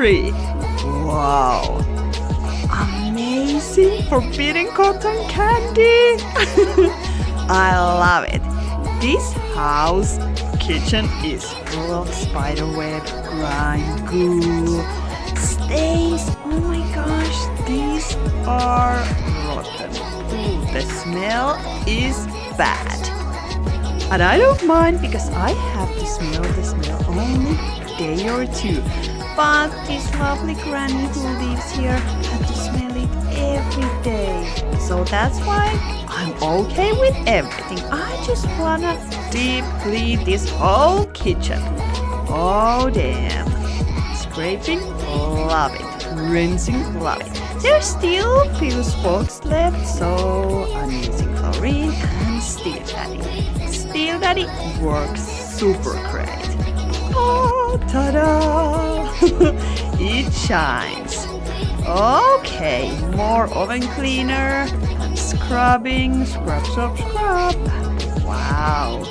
3. Wow! Amazing forbidden cotton candy! I love it. This house kitchen is full of spiderweb, grime, goo, stains. Oh my gosh, these are rotten. Ooh, the smell is bad. And I don't mind because I have to smell the smell only day or two. But this lovely granny who lives here had to smell it every day. So that's why I'm okay with everything. I just wanna deep clean this whole kitchen. Oh damn. Scraping, love it. Rinsing, love it. There's still few spots left, so I'm using chlorine and Steel Daddy. Steel Daddy works super great. Oh, ta-da! It shines. Okay, more oven cleaner and scrubbing, scrub, scrub, scrub. Wow,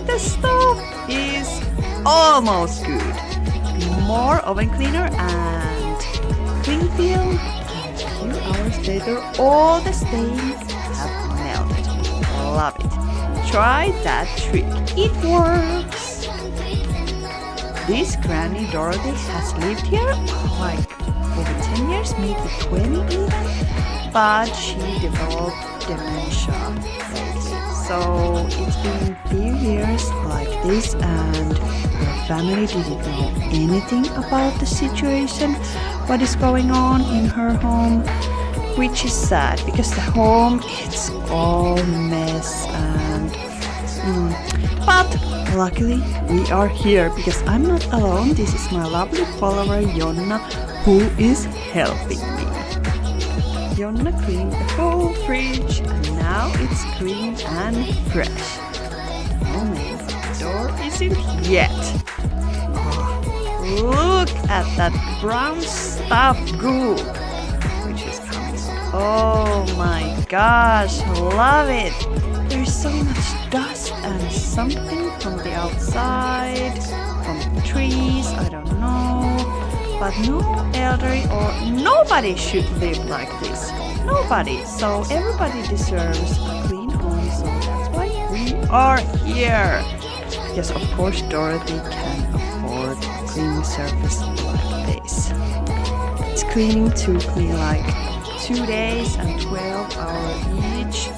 the stuff is almost good. More oven cleaner and cling film. And a few hours later, all the stains have melted. Love it. Try that trick. It works. This Granny Dorothy has lived here like over 10 years, maybe 20 even, but she developed dementia lately. So it's been a few years like this and her family didn't know anything about the situation, what is going on in her home, which is sad because the home it's all mess and but luckily we are here because I'm not alone. This is my lovely follower Jonna who is helping me. Jonna cleaned the whole fridge and now it's clean and fresh. Oh man, the door isn't yet. Oh, look at that brown stuff goo which is coming out. Oh my gosh, love it. There's so much dust and something from the outside, from the trees, I don't know. But no elderly or nobody should live like this. Nobody. So everybody deserves a clean home. So that's why we are here. Because of course Dorothy can afford a cleaning service like this. This cleaning took me like 2 days and 12 hours each,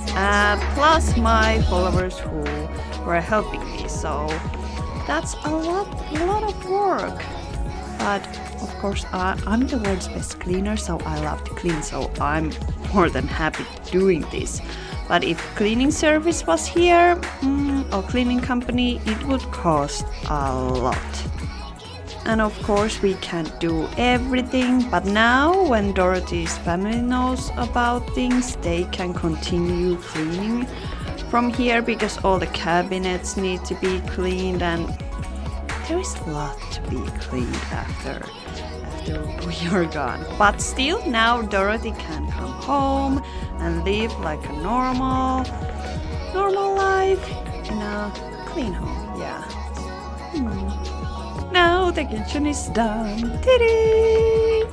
plus my followers who were helping me. So that's a lot of work. But of course, I'm the world's best cleaner, so I love to clean. So I'm more than happy doing this. But if cleaning service was here or cleaning company, it would cost a lot. And of course we can't do everything, but now when Dorothy's family knows about things, they can continue cleaning from here because all the cabinets need to be cleaned and there is a lot to be cleaned after we are gone. But still now Dorothy can come home and live like a normal life in a clean home, yeah. Now the kitchen is done. Ta-da!